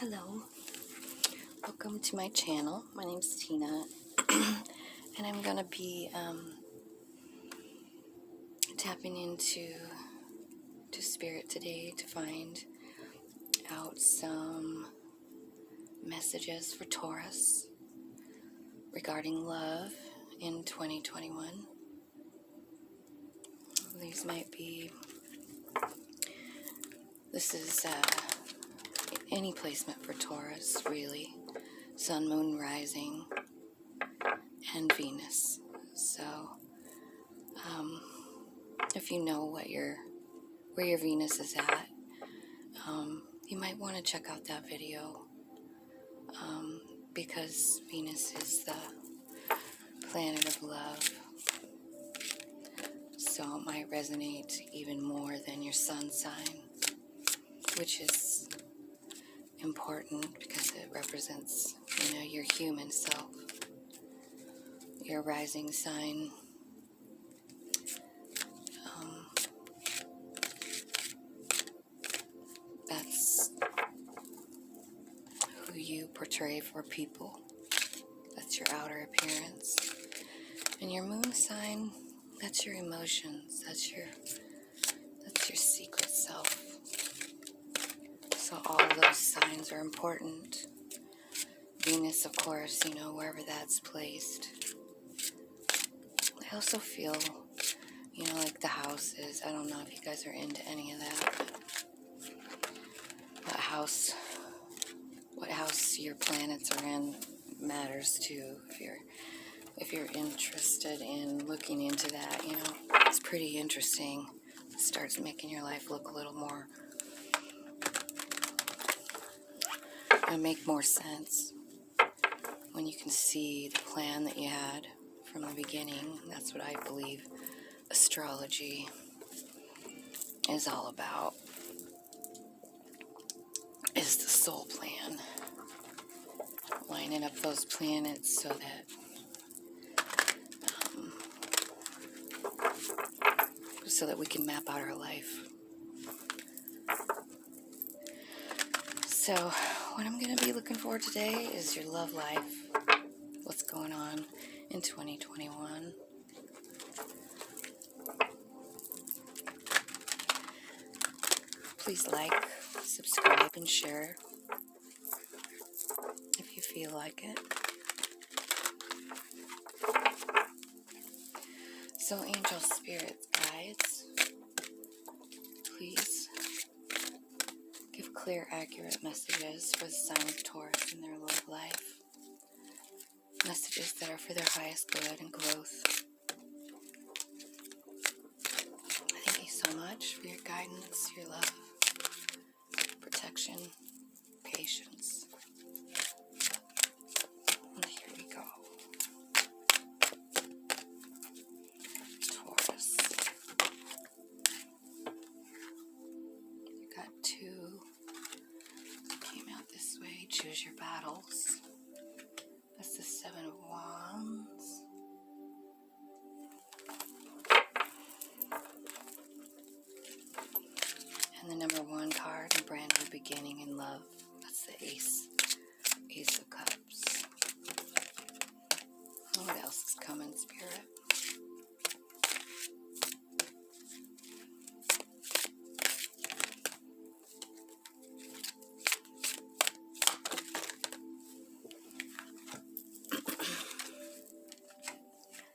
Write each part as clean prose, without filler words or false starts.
Hello, welcome to my channel. My name's Tina, and I'm gonna be tapping into spirit today to find out some messages for Taurus regarding love in 2021. This is any placement for Taurus, really. Sun, Moon, Rising, and Venus. So, if you know where your Venus is at, you might want to check out that video, because Venus is the planet of love. So it might resonate even more than your sun sign, which is important because it represents, your human self. Your rising sign that's who you portray for people. That's your outer appearance. And your moon sign, that's your emotions. That's your secret self. So all of those signs are important. Venus, of course, wherever that's placed. I also feel, like the houses. I don't know if you guys are into any of that. What house your planets are in matters too. If you're interested in looking into that, it's pretty interesting. It starts making your life look a little more and make more sense when you can see the plan that you had from the beginning. That's what I believe astrology is all about, is the soul plan. Lining up those planets so that we can map out our life. So what I'm going to be looking for today is your love life. What's going on in 2021? Please like, subscribe, and share if you feel like it. So angel spirits, guides, please give clear, accurate messages for the sign of Taurus in their love life. Messages that are for their highest good and growth. Thank you so much for your guidance, your love, protection, patience. And here we go. Taurus. You got two. Came out this way. Choose your battles. That's the 7 of Wands. And the number 1 card, a brand new beginning in love. That's the Ace of Cups. What else is coming, Spirit?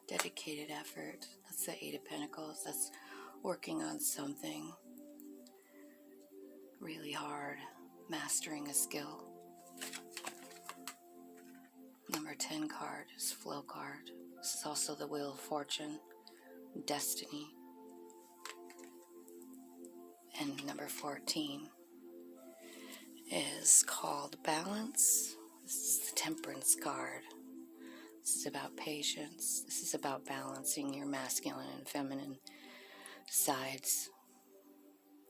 Dedicated effort. That's the 8 of Pentacles. That's working on something really hard, mastering a skill. Number 10 card is Flow card. This is also the Wheel of Fortune, Destiny. And number 14 is called Balance. This is the Temperance card. This is about patience. This is about balancing your masculine and feminine sides,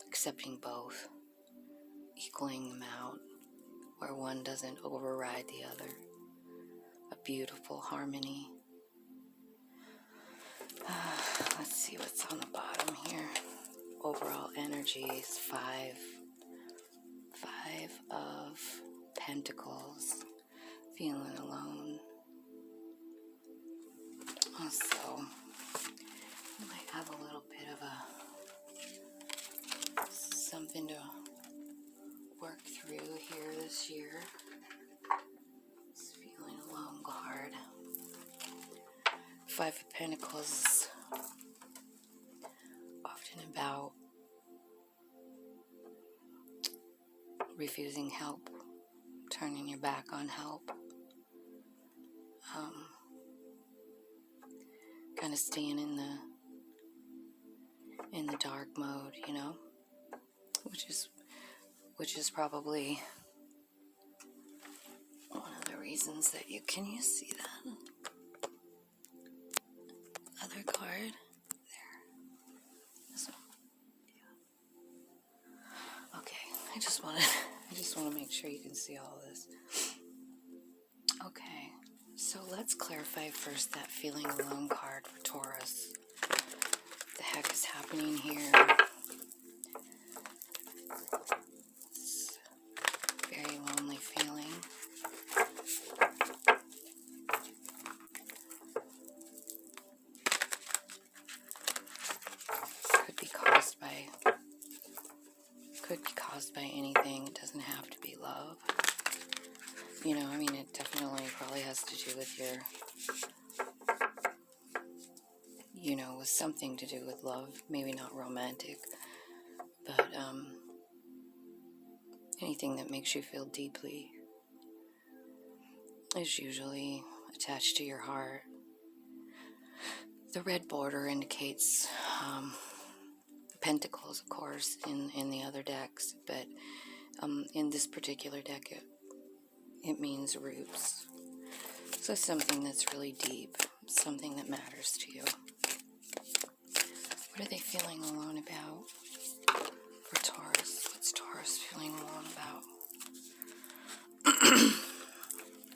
accepting both, equaling them out, where one doesn't override the other. A beautiful harmony. Let's see what's on the bottom here. Overall energy is 5 of Pentacles, feeling alone. Also, you might have a little bit of something to work through here this year. It's feeling alone card. Five of Pentacles is often about refusing help, turning your back on help, kind of staying in the dark mode, you know, which is probably one of the reasons that can you see that other card there? This one. Yeah. Okay, I just want to make sure you can see all of this. Okay, so let's clarify first that feeling alone card for Taurus. What the heck is happening here? It's a very lonely feeling. Could be caused by anything. It doesn't have to be love. You know, I mean, it definitely probably has to do with your, you know, with something to do with love. Maybe not romantic, but anything that makes you feel deeply is usually attached to your heart. The red border indicates Pentacles, of course, in the other decks, but in this particular deck, it means roots. So something that's really deep, something that matters to you. What are they feeling alone about for Taurus? What's Taurus feeling alone about?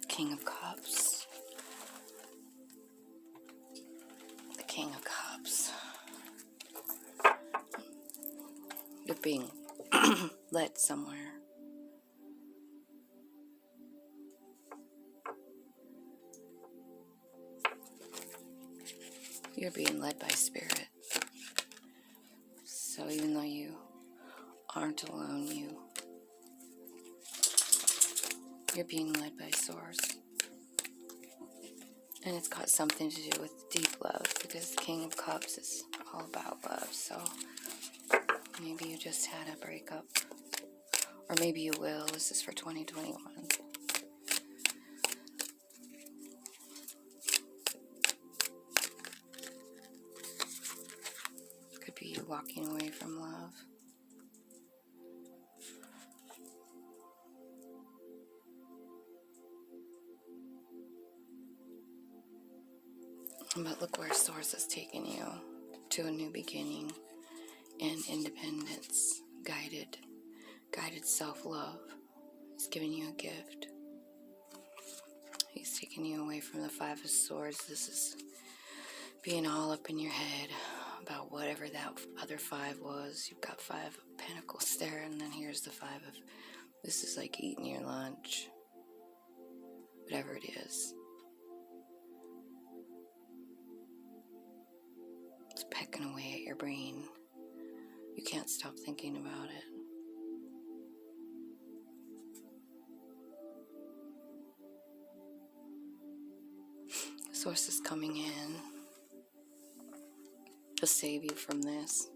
King of Cups. The King of Cups. You're being led somewhere. You're being led by Spirit. So even though you aren't alone, you're being led by Source. And it's got something to do with deep love, because the King of Cups is all about love. So maybe you just had a breakup. Or maybe you will. This is for 2021. Could be you walking away from love. But look where Source has taken you, to a new beginning and independence, guided self-love. He's giving you a gift. He's taking you away from the Five of Swords. This is being all up in your head about whatever that other five was. You've got Five of Pentacles there, and then here's the Five of... This is like eating your lunch. Whatever it is. It's pecking away at your brain. You can't stop thinking about it. Source is coming in to save you from this,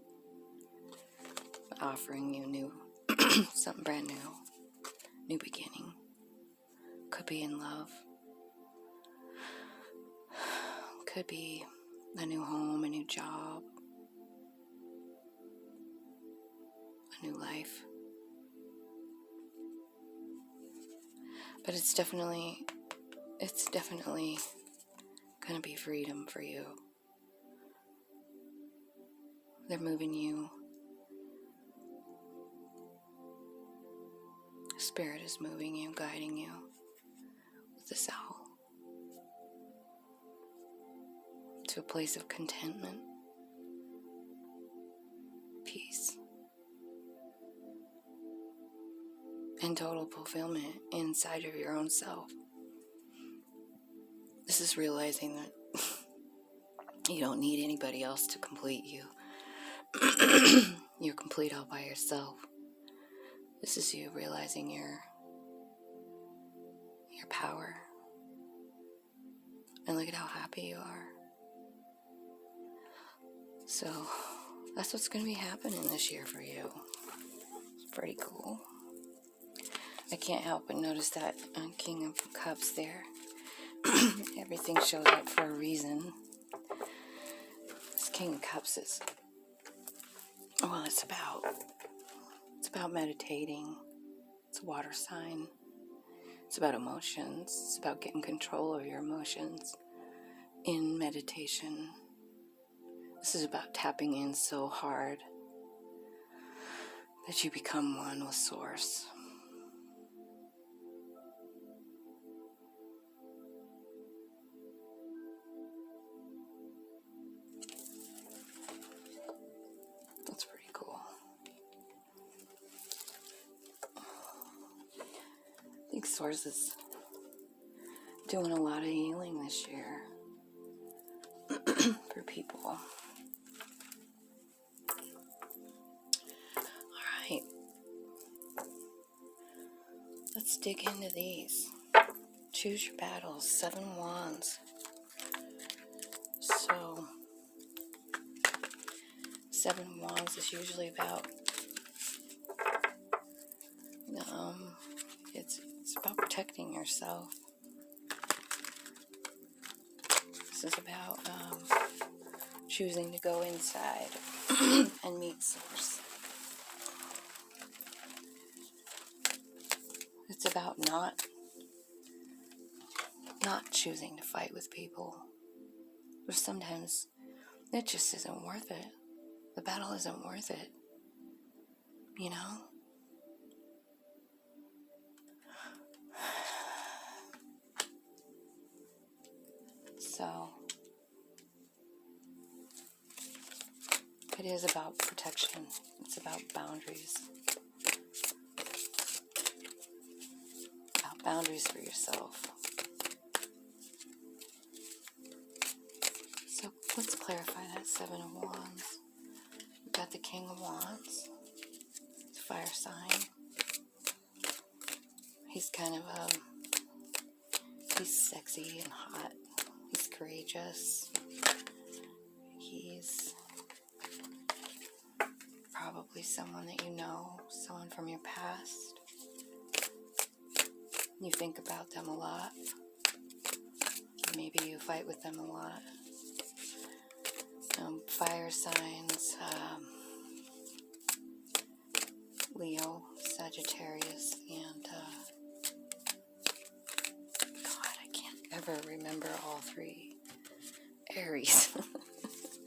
offering you new, something brand new beginning. Could be in love. Could be a new home, a new job, a new life. But it's definitely gonna be freedom for you. They're moving you. Spirit is moving you, guiding you with this owl to a place of contentment, peace, and total fulfillment inside of your own self. This is realizing that you don't need anybody else to complete you. You're complete all by yourself. This is you realizing your power. And look at how happy you are. So that's what's going to be happening this year for you. It's pretty cool. I can't help but notice that King of Cups there. Everything shows up for a reason. This King of Cups is, well, it's about meditating. It's a water sign. It's about emotions. It's about getting control of your emotions in meditation. This is about tapping in so hard that you become one with Source. That's pretty cool. I think Source is doing a lot of healing this year for people. Alright. Let's dig into these. Choose your battles. 7 Wands. So, 7 Wands is usually about it's about protecting yourself. This is about choosing to go inside and meet Source. It's about not choosing to fight with people. Or sometimes it just isn't worth it. The battle isn't worth it. You know? So, it is about protection. It's about boundaries. About boundaries for yourself. So, let's clarify that 7 of Wands. We've got the King of Wands. It's a fire sign. He's kind of, he's sexy and hot. He's courageous. He's probably someone that you know, someone from your past. You think about them a lot. Maybe you fight with them a lot. Fire signs, Leo, Sagittarius, and God, I can't ever remember all 3. Aries.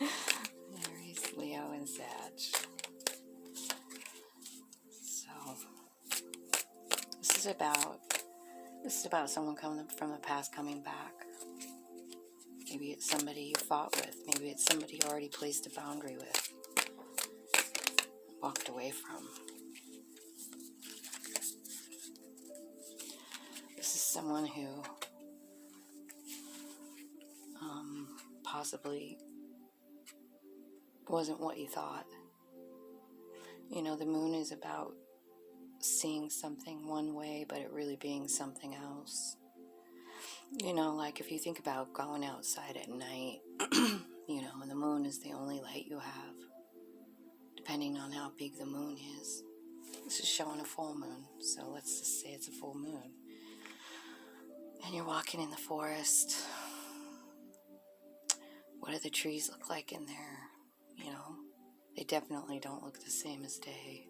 Aries, Leo, and Sag. So, this is about someone coming from the past coming back. Maybe it's somebody you fought with. Maybe it's somebody you already placed a boundary with. Walked away from. This is someone who possibly wasn't what you thought. You know, the moon is about seeing something one way, but it really being something else. You know, like if you think about going outside at night, you know, and the moon is the only light you have, depending on how big the moon is. This is showing a full moon, so let's just say it's a full moon. And you're walking in the forest. What do the trees look like in there? You know, they definitely don't look the same as day,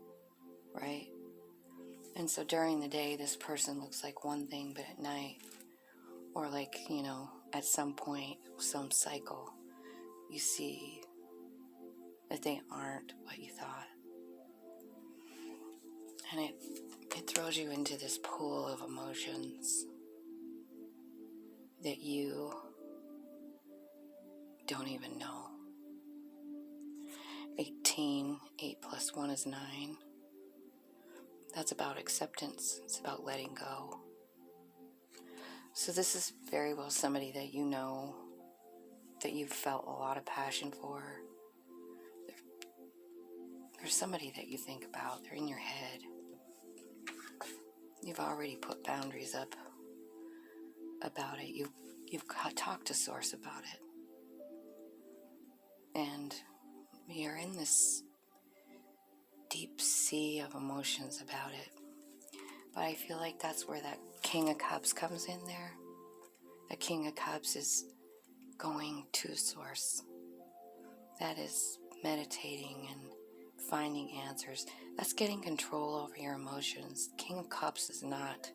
right? And so during the day, this person looks like one thing, but at night, or like, you know, at some point, some cycle, you see that they aren't what you thought. And it throws you into this pool of emotions that you don't even know. 18, 8 plus 1 is 9. That's about acceptance. It's about letting go. So this is very well somebody that you know, that you've felt a lot of passion for. There's somebody that you think about. They're in your head. You've already put boundaries up about it. You've talked to Source about it. And you're in this deep sea of emotions about it. But I feel like that's where that King of Cups comes in there. The King of Cups is going to Source. That is meditating and finding answers. That's getting control over your emotions. King of Cups does not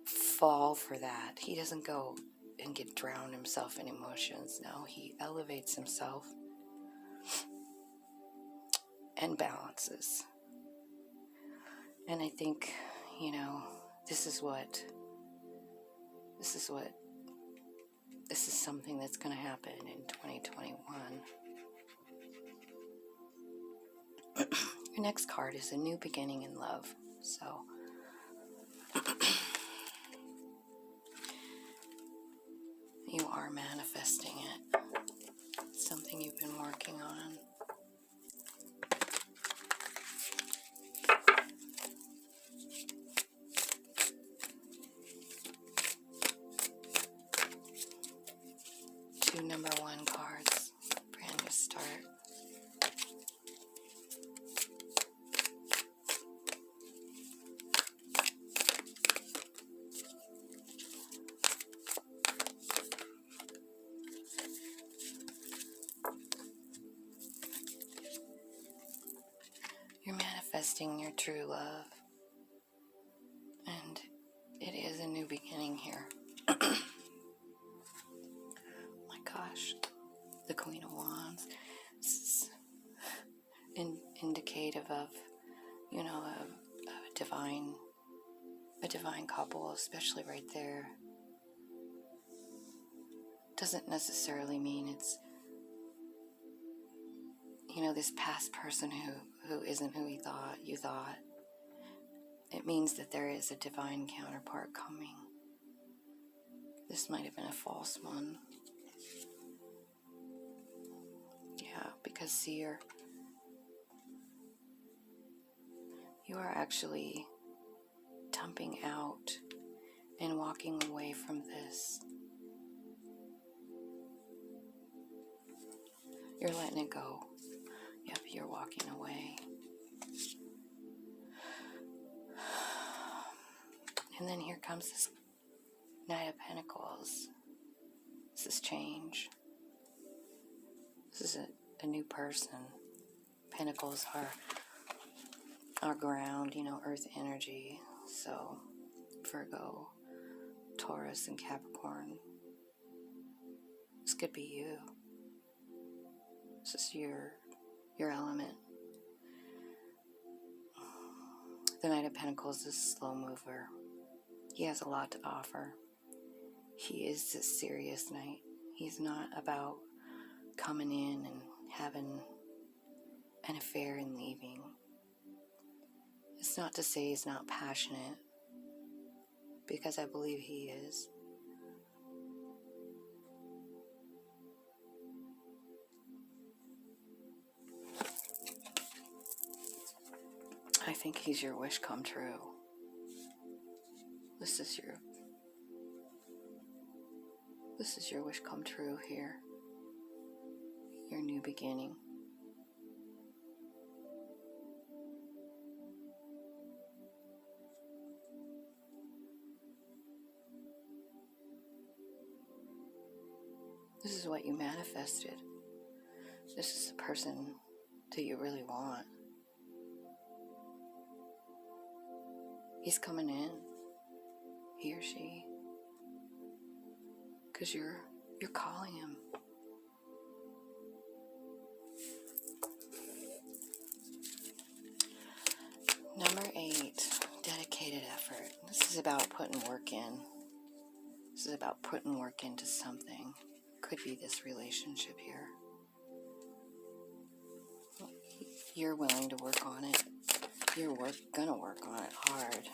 fall for that. He doesn't go and get drowned himself in emotions. No, he elevates himself and balances. And I think, this is something that's going to happen in 2021. Your next card is a new beginning in love. So you are manifesting it. It's something you've been working on. Two number 1 cards. Brand new start. You're manifesting your true love. And it is a new beginning here. My gosh. The Queen of Wands. This is indicative of, a divine couple, especially right there. Doesn't necessarily mean it's, this past person who isn't who you thought. It means that there is a divine counterpart coming. This might have been a false one. Yeah, because see, you are actually dumping out and walking away from this. You're letting it go. Yep, you're walking away. And then here comes this Knight of Pentacles. This is change. This is a new person. Pentacles are ground, earth energy. So Virgo, Taurus, and Capricorn. This could be you. This is your element. The Knight of Pentacles is a slow mover. He has a lot to offer. He is a serious knight. He's not about coming in and having an affair and leaving. It's not to say he's not passionate, because I believe he is. I think he's your wish come true. This is your wish come true here. Your new beginning. This is what you manifested. This is the person that you really want. He's coming in. He or she. Because you're calling him. Number 8, dedicated effort. This is about putting work in. This is about putting work into something. Could be this relationship here. you're willing to work on it. You're gonna work on it hard.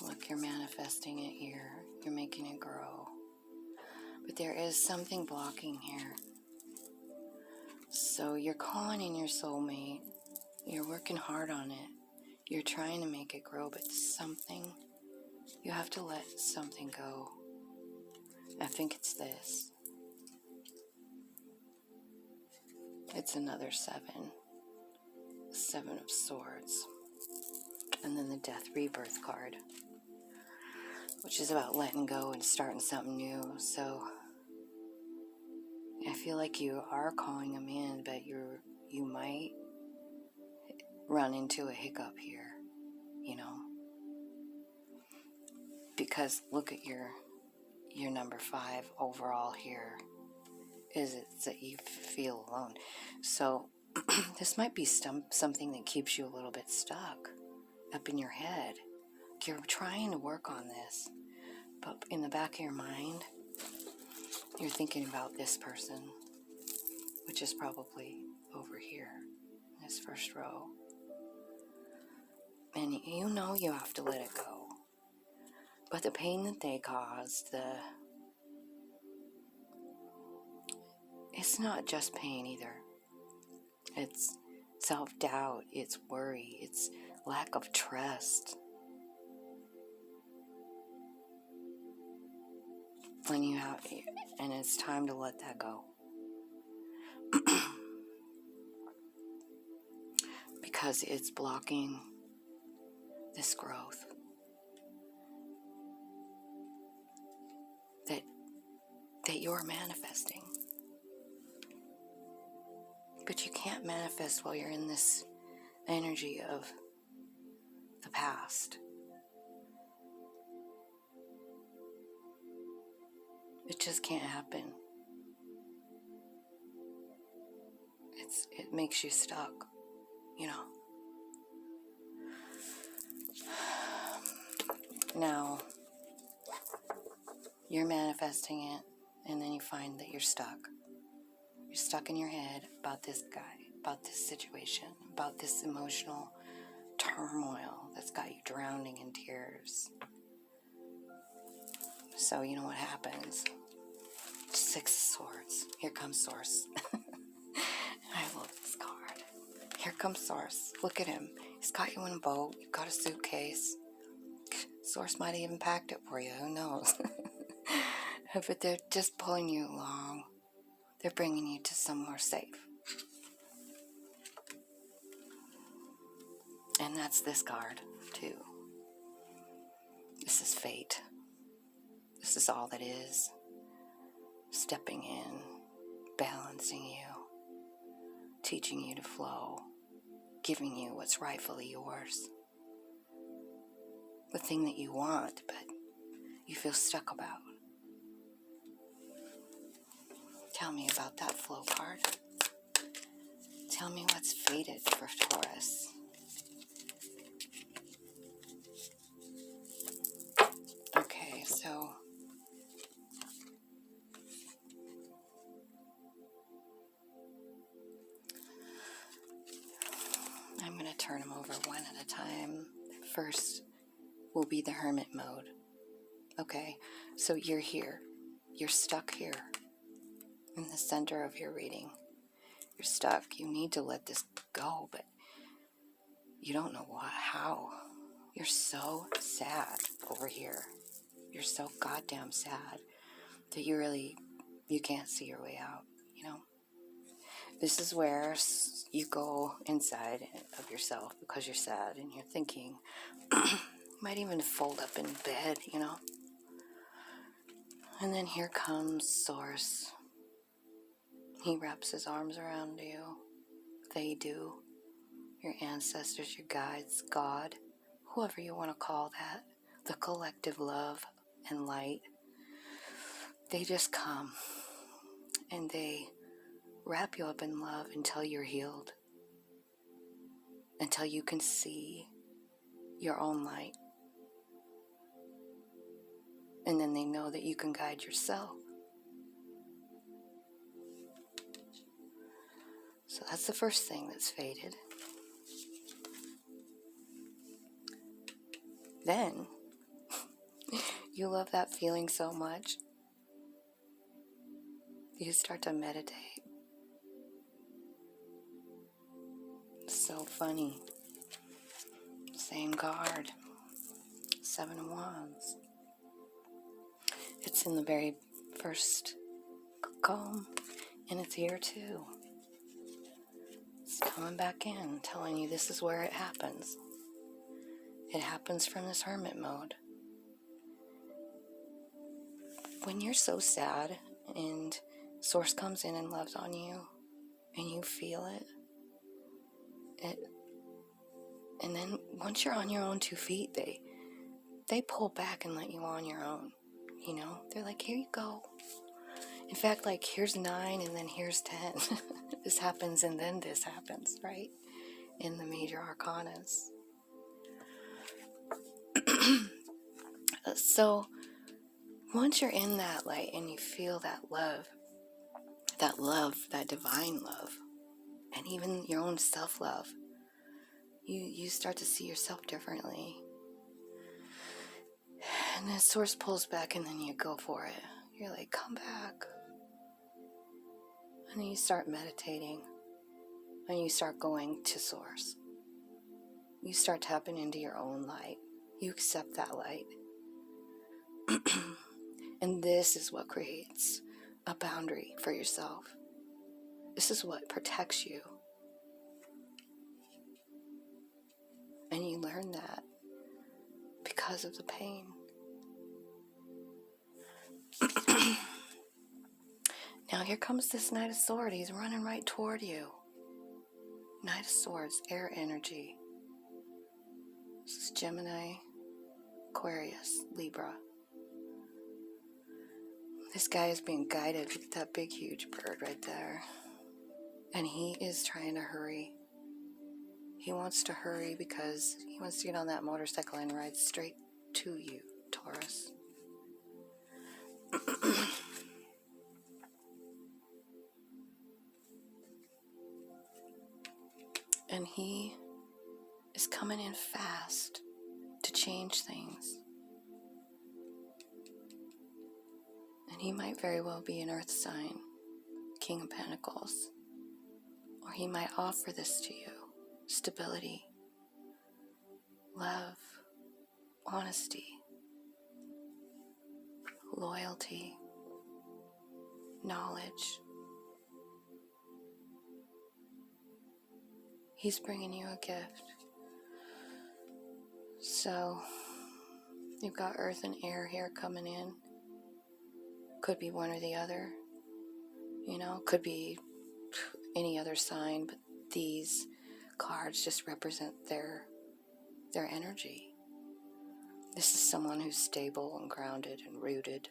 Look, you're manifesting it here. You're making it grow. But there is something blocking here. So you're calling in your soulmate. You're working hard on it. You're trying to make it grow, but something, you have to let something go. I think it's this. It's another 7. 7 of Swords. And then the Death Rebirth card, which is about letting go and starting something new. So I feel like you are calling them in, but you might run into a hiccup here, you know, because look at your number 5 overall here is it's that you feel alone. So this might be something that keeps you a little bit stuck up in your head. You're trying to work on this, but in the back of your mind, you're thinking about this person, which is probably over here in this first row. And you know you have to let it go. But the pain that they caused, it's not just pain either. It's self-doubt, it's worry, it's lack of trust. And it's time to let that go. Because it's blocking this growth that you're manifesting. But you can't manifest while you're in this energy of the past. It just can't happen. It makes you stuck, you know. Now, you're manifesting it, and then you find that you're stuck. You're stuck in your head about this guy, about this situation, about this emotional turmoil that's got you drowning in tears. So you know what happens? 6 of Swords. Here comes Source. I love this card. Here comes Source. Look at him. He's got you in a boat. You've got a suitcase. Source might have even packed it for you. Who knows? But they're just pulling you along. They're bringing you to somewhere safe. And that's this card, too. This is fate. This is all that is. Stepping in, balancing you, teaching you to flow, giving you what's rightfully yours. The thing that you want, but you feel stuck about. Tell me about that flow card. Tell me what's fated for Taurus. Okay, so I'm going to turn them over one at a time. First will be the hermit mode. Okay, so you're here. You're stuck here in the center of your reading. You're stuck. You need to let this go, but you don't know how. You're so sad over here. You're so goddamn sad that you can't see your way out, you know? This is where you go inside of yourself because you're sad and you're thinking. You might even fold up in bed, you know? And then here comes Source. He wraps his arms around you. They do. Your ancestors, your guides, God, whoever you want to call that, the collective love and light. They just come and they wrap you up in love until you're healed, until you can see your own light. And then they know that you can guide yourself. So that's the first thing that's faded. Then, you love that feeling so much, you start to meditate. So funny. Same card. 7 of Wands. It's in the very first column, and it's here too. It's coming back in, telling you this is where it happens. It happens from this hermit mode. When you're so sad and Source comes in and loves on you, and you feel it, and then once you're on your own 2 feet, they pull back and let you on your own. You know, they're like, here you go. In fact, like, here's 9 and then here's 10. This happens and then this happens, right? In the major arcanas. So, once you're in that light and you feel that love, that divine love, and even your own self-love, you start to see yourself differently. And then Source pulls back and then you go for it. You're like, come back. And then you start meditating. And you start going to Source. You start tapping into your own light. You accept that light. And this is what creates a boundary for yourself. This is what protects you. And you learn that because of the pain. Now here comes this Knight of Swords. He's running right toward you. Knight of Swords, air energy. This is Gemini, Aquarius, Libra. This guy is being guided with that big, huge bird right there. And he is trying to hurry. He wants to hurry because he wants to get on that motorcycle and ride straight to you, Taurus. And he is coming in fast to change things. And he might very well be an earth sign, King of Pentacles. Or he might offer this to you. Stability, love, honesty, loyalty, knowledge. He's bringing you a gift. So, you've got earth and air here coming in. Could be one or the other. You know, could be any other sign, but these cards just represent their energy. This is someone who's stable and grounded and rooted.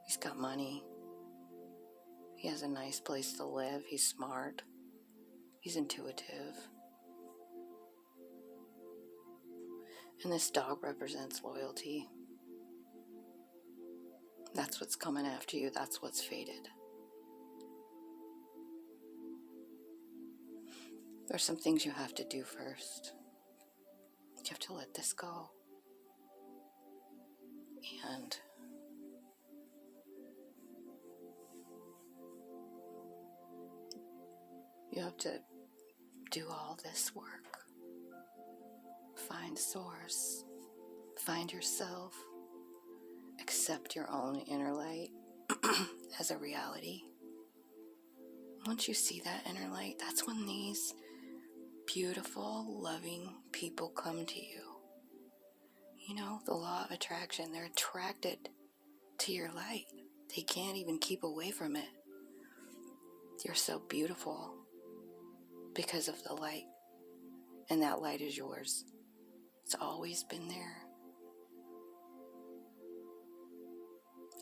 He's got money. He has a nice place to live. He's smart. He's intuitive. And this dog represents loyalty. That's what's coming after you. That's what's faded. There's some things you have to do first. You have to let this go. And you have to do all this work. Find Source. Find yourself. Accept your own inner light as a reality. Once you see that inner light, that's when these beautiful, loving people come to you. You know, the law of attraction, they're attracted to your light. They can't even keep away from it. You're so beautiful because of the light. And that light is yours. It's always been there.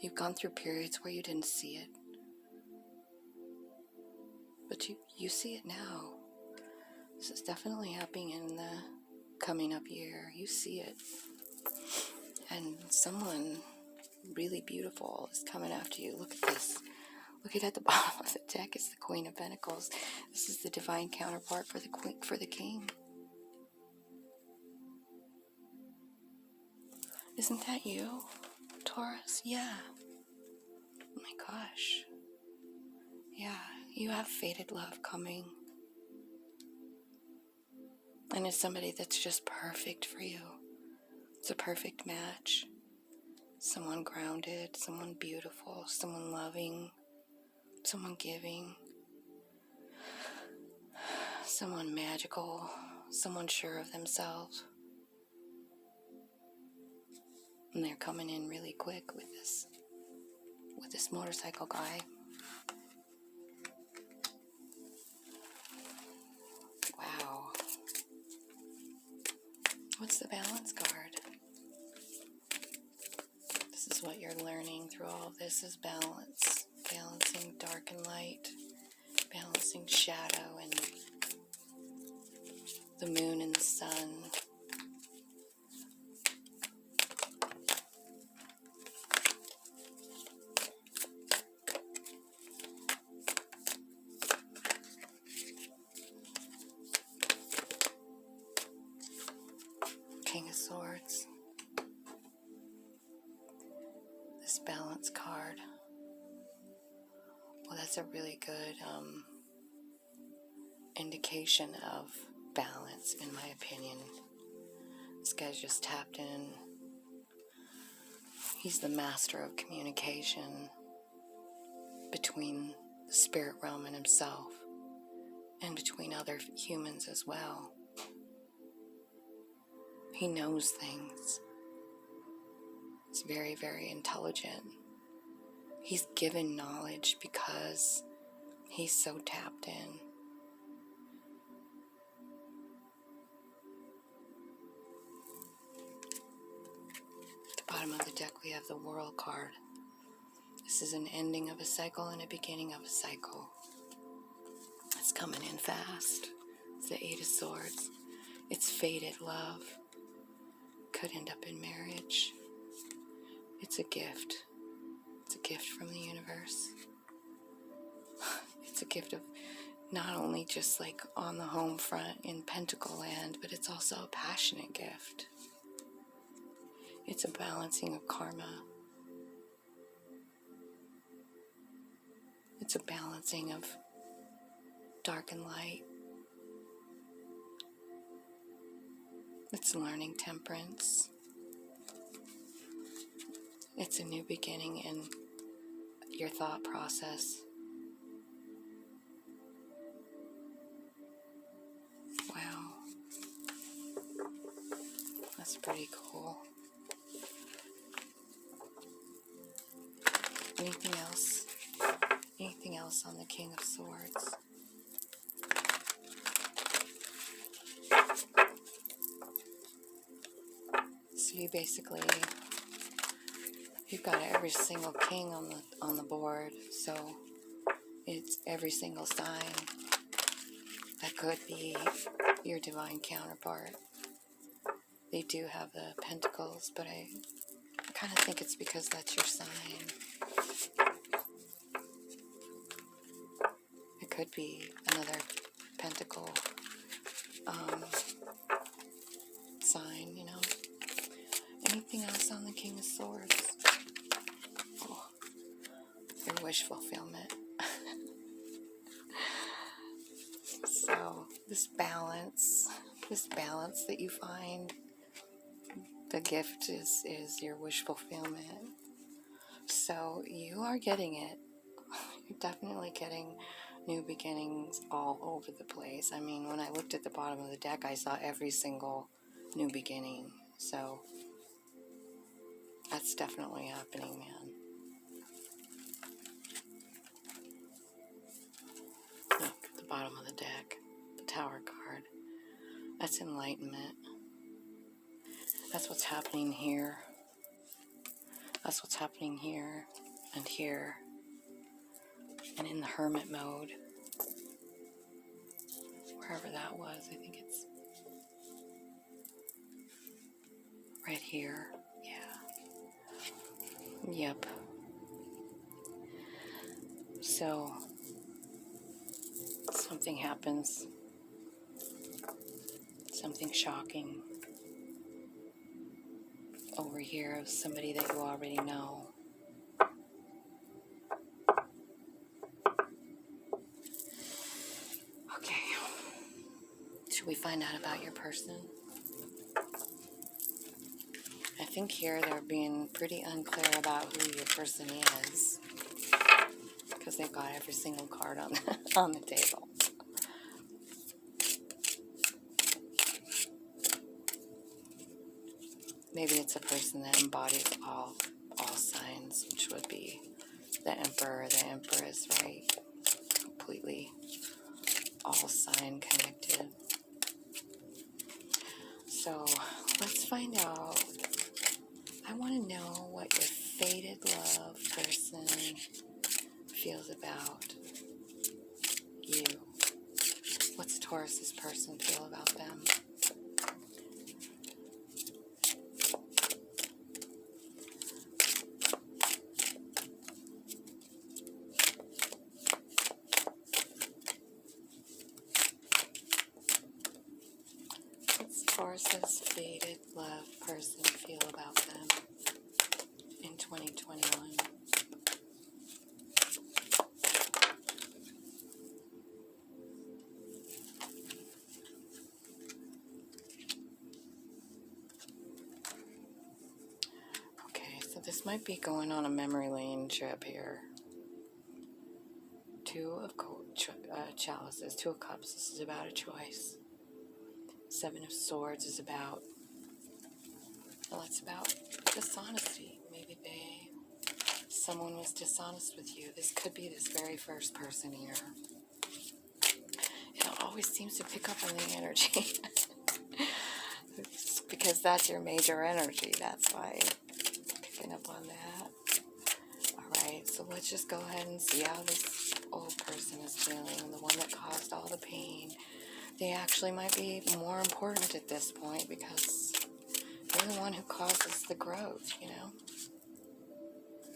You've gone through periods where you didn't see it. But you see it now. This is definitely happening in coming up here. You see it. And someone really beautiful is coming after you. Look at this. Look at the bottom of the deck. It's the Queen of Pentacles. This is the divine counterpart for the queen, for the king. Isn't that you, Taurus? Yeah. Oh my gosh. Yeah, you have fated love coming. And it's somebody that's just perfect for you. It's a perfect match. Someone grounded, someone beautiful, someone loving, someone giving, someone magical, someone sure of themselves. And they're coming in really quick with this motorcycle guy. Wow. What's the balance card? This is what you're learning through all of this is balance. Balancing dark and light. Balancing shadow and the moon and the sun. King of Swords. This balance card. Well, that's a really good indication of balance, in my opinion. This guy's just tapped in. He's the master of communication between the spirit realm and himself, and between other humans as well. He knows things. He's very, very intelligent. He's given knowledge because he's so tapped in. At the bottom of the deck we have the World card. This is an ending of a cycle and a beginning of a cycle. It's coming in fast. It's the Eight of Swords. It's fated love. Could end up in marriage. It's a gift. It's a gift from the universe. It's a gift of not only just like on the home front in Pentacle land, but it's also a passionate gift. It's a balancing of karma. It's a balancing of dark and light. It's learning temperance. It's a new beginning in your thought process. Wow. That's pretty cool. Anything else? Anything else on the King of Swords? So you've got every single king on the board, so it's every single sign that could be your divine counterpart. They do have the pentacles, but I kind of think it's because that's your sign. It could be another pentacle sign, you know. Anything else on the King of Swords? Oh, your wish fulfillment. So this balance that you find, the gift is your wish fulfillment. So you are getting it. You're definitely getting new beginnings all over the place. I mean, when I looked at the bottom of the deck, I saw every single new beginning. So that's definitely happening, man. Look at the bottom of the deck, the Tower card. That's enlightenment. That's what's happening here. That's what's happening here and here. And in the hermit mode. Wherever that was, I think it's Right here. Yeah. Yep. So, something happens. Something shocking over here of somebody that you already know. Okay. Should we find out about your person? I think here they're being pretty unclear about who your person is, because they've got every single card on on the table. Maybe it's a person that embodies all signs, which would be the Emperor, the Empress, right? Completely all sign connected. So let's find out. I want to know what your fated love person feels about you. What's Taurus's person feel about them? What's Taurus's fated love person feel about them in 2021? Okay, so this might be going on a memory lane trip here. Two of chalices, Two of Cups, this is about a choice. Seven of Swords is about, well, it's about dishonesty. Maybe someone was dishonest with you. This could be this very first person here. It always seems to pick up on the energy. It's because that's your major energy. That's why picking up on that. Alright, so let's just go ahead and see how this old person is feeling. The one that caused all the pain. They actually might be more important at this point because they're the one who causes the growth, you know?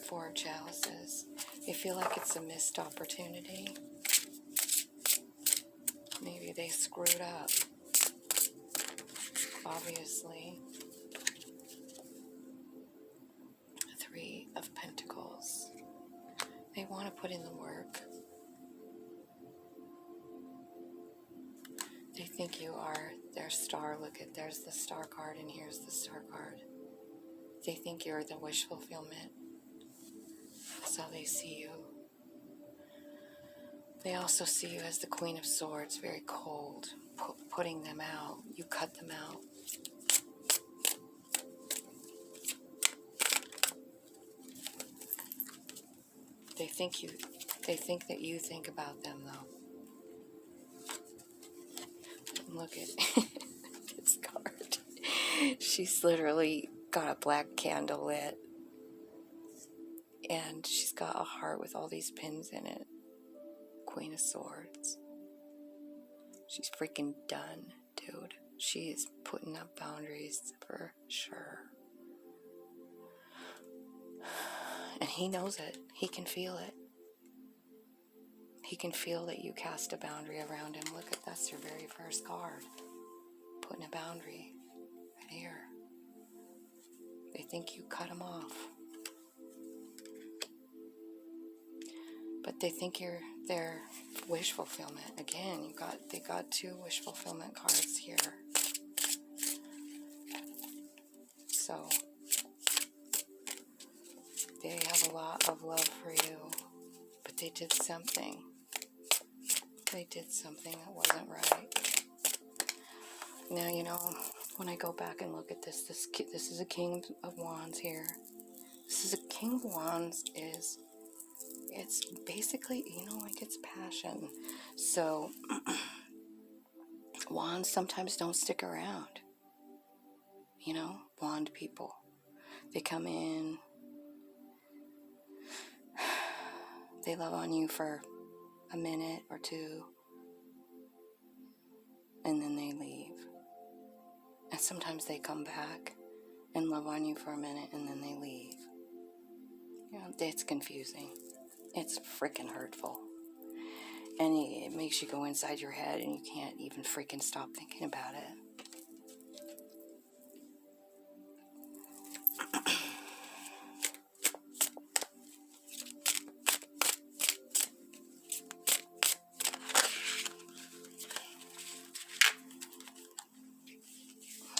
Four of Chalices. They feel like it's a missed opportunity. Maybe they screwed up. Obviously. Three of Pentacles. They want to put in the work. They think you are their star. Look at, there's the star card and here's the star card. They think you're the wish fulfillment. That's how they see you. They also see you as the Queen of Swords, very cold, putting them out. You cut them out. They think that you think about them, though. Look at this card. She's literally got a black candle lit. And she's got a heart with all these pins in it. Queen of Swords. She's freaking done, dude. She is putting up boundaries for sure. And he knows it. He can feel it. He can feel that you cast a boundary around him. Look at, that's your very first card. Putting a boundary right here. They think you cut him off. But they think you're their wish fulfillment. Again, they got two wish fulfillment cards here. So they have a lot of love for you. But they did something. They did something that wasn't right. Now, you know, when I go back and look at this is a King of Wands here. This is a King of Wands it's basically, you know, like it's passion. So, wands sometimes don't stick around. You know, wand people. They come in, they love on you for a minute or two, and then they leave. And sometimes they come back, and love on you for a minute and then they leave. It's confusing. It's freaking hurtful. And it makes you go inside your head and you can't even freaking stop thinking about it.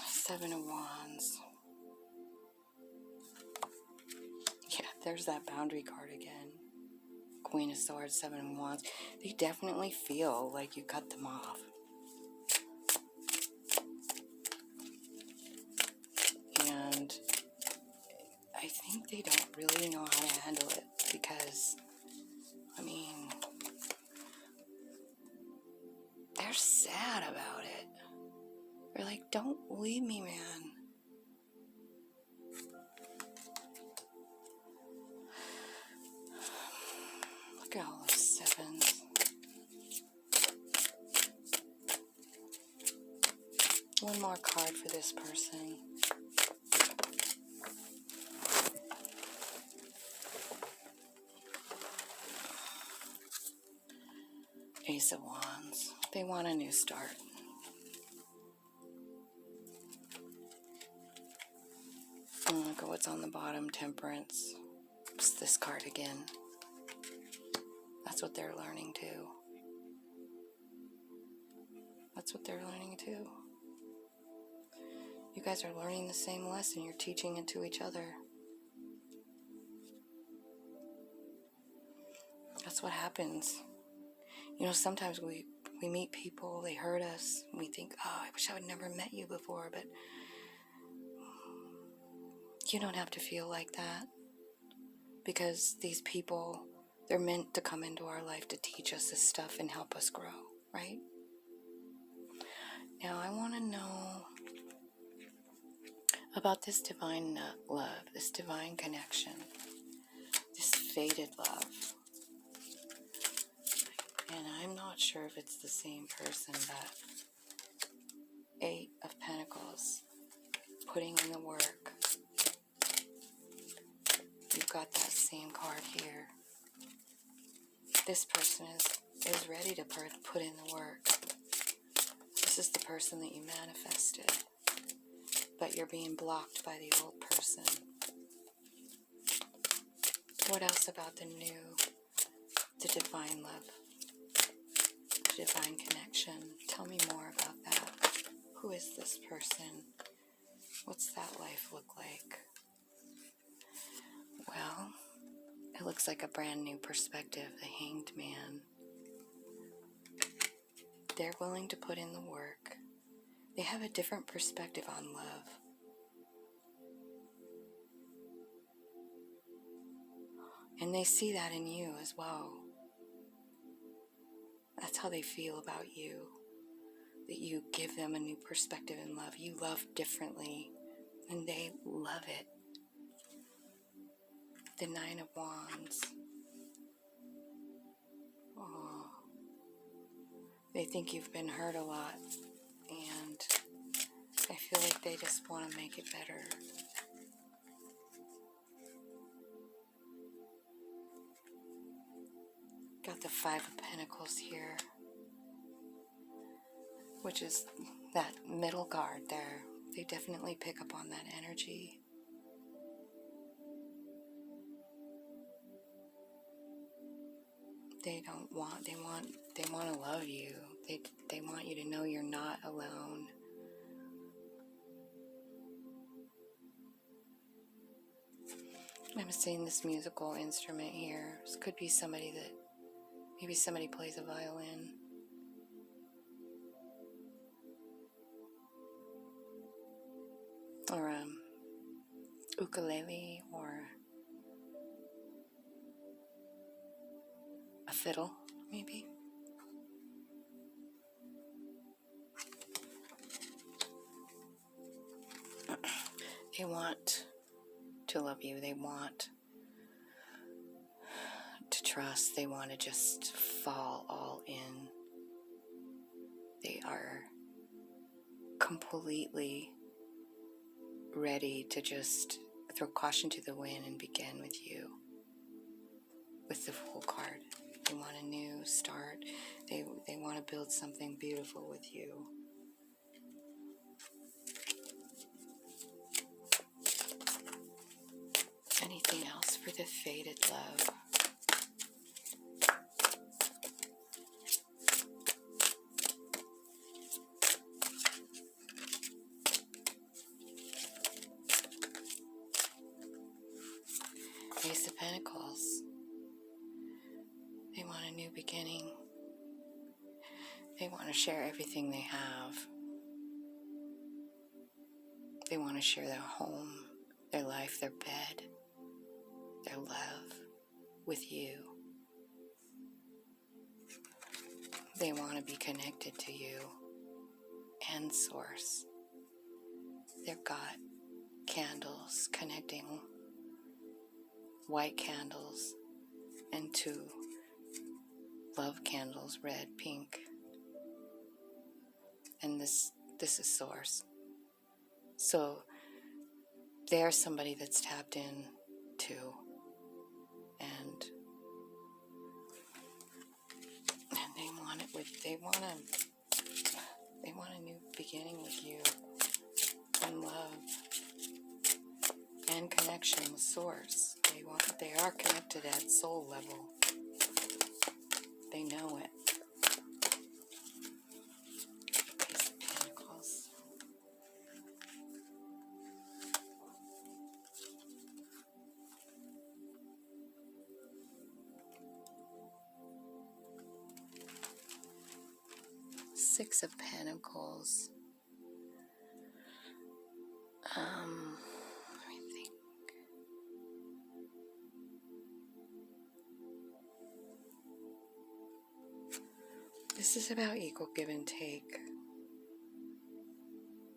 Seven of Wands. Yeah, there's that boundary card again. Queen of Swords, Seven of Wands. They definitely feel like you cut them off. And I think they don't really know how to handle it because, they're sad about it. They're like, don't leave me, man. Look at all those sevens. One more card for this person. Ace of Wands. They want a new start. And look at what's on the bottom, Temperance. It's this card again. That's what they're learning too. That's what they're learning too. You guys are learning the same lesson. You're teaching it to each other. That's what happens. Sometimes we meet people, they hurt us, and we think, oh, I wish I would never met you before, but you don't have to feel like that, because these people, they're meant to come into our life to teach us this stuff and help us grow, right? Now, I want to know about this divine love, this divine connection, this fated love. And I'm not sure if it's the same person, but Eight of Pentacles, putting in the work. You've got that same card here. This person is ready to put in the work. This is the person that you manifested, but you're being blocked by the old person. What else about the divine love, the divine connection? Tell me more about that. Who is this person? What's that life look like? Well, it looks like a brand new perspective, the Hanged Man. They're willing to put in the work. They have a different perspective on love. And they see that in you as well. That's how they feel about you. That you give them a new perspective in love. You love differently, and they love it. The Nine of Wands. Oh, they think you've been hurt a lot, and I feel like they just want to make it better. Got the Five of Pentacles here, which is that middle card there. They definitely pick up on that energy. They want to love you. They want you to know you're not alone. I'm seeing this musical instrument here. This could be maybe somebody plays a violin. Or ukulele, or a fiddle, maybe. They want to love you. They want to trust. They want to just fall all in. They are completely ready to just throw caution to the wind and begin with you. With the Fool card. They want a new start. They want to build something beautiful with you. Anything else for the faded love? Ace of Pentacles. They want a new beginning. They want to share everything they have. They want to share their home, their life, their bed, their love with you. They want to be connected to you and Source. They've got candles connecting, white candles, and 2 love candles, red, pink. And this is Source. So they're somebody that's tapped in to, and they want a new beginning with you, and love, and connection with Source. They are connected at soul level. They know it. Ace of Pentacles. Six of Pentacles. Let me think. This is about equal give and take.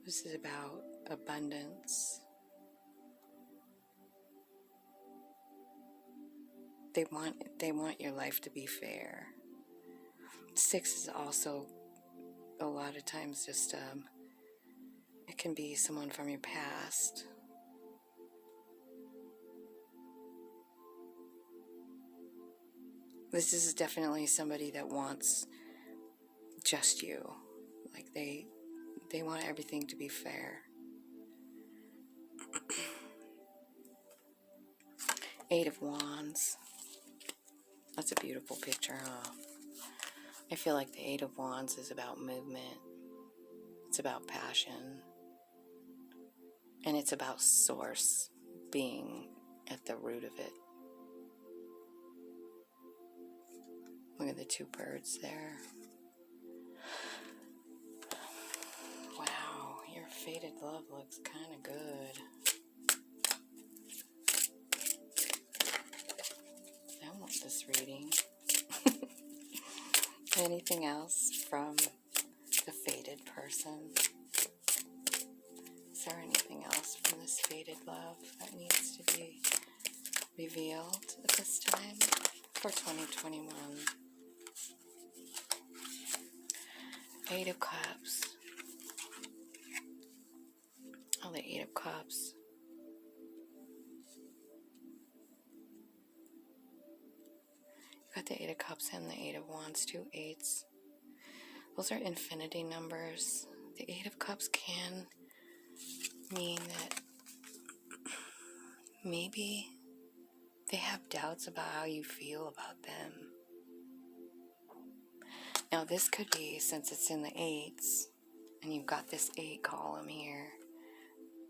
This is about abundance. They want your life to be fair. 6 is also a lot of times just it can be someone from your past. This is definitely somebody that wants just you. Like they want everything to be fair. 8 of Wands. That's a beautiful picture, huh? I feel like the 8 of Wands is about movement. It's about passion. And it's about Source being at the root of it. Look at the 2 birds there. Wow, your faded love looks kind of good. I want this reading. Anything else from the faded person? Is there anything else from this faded love that needs to be revealed at this time for 2021? 8 of Cups. Oh, the 8 of Cups. You've got the 8 of Cups and the 8 of Wands, 2 8s. Those are infinity numbers. The 8 of Cups can mean that maybe they have doubts about how you feel about them. Now this could be, since it's in the 8s, and you've got this 8 column here,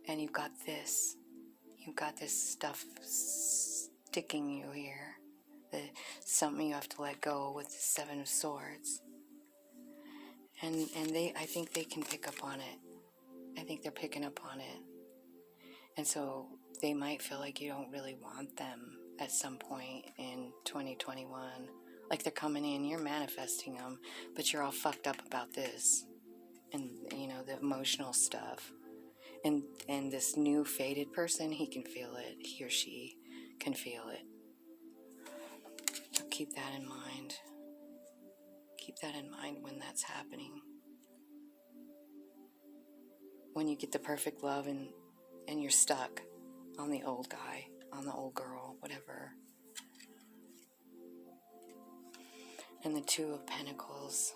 and you've got this stuff sticking you here, something you have to let go with the 7 of Swords. And I think they can pick up on it. I think they're picking up on it. And so they might feel like you don't really want them at some point in 2021. Like they're coming in, you're manifesting them, but you're all fucked up about this. And, the emotional stuff. And this new faded person, he can feel it. He or she can feel it. So keep that in mind. Keep that in mind when that's happening. When you get the perfect love and and you're stuck on the old guy, on the old girl, whatever. And the Two of Pentacles.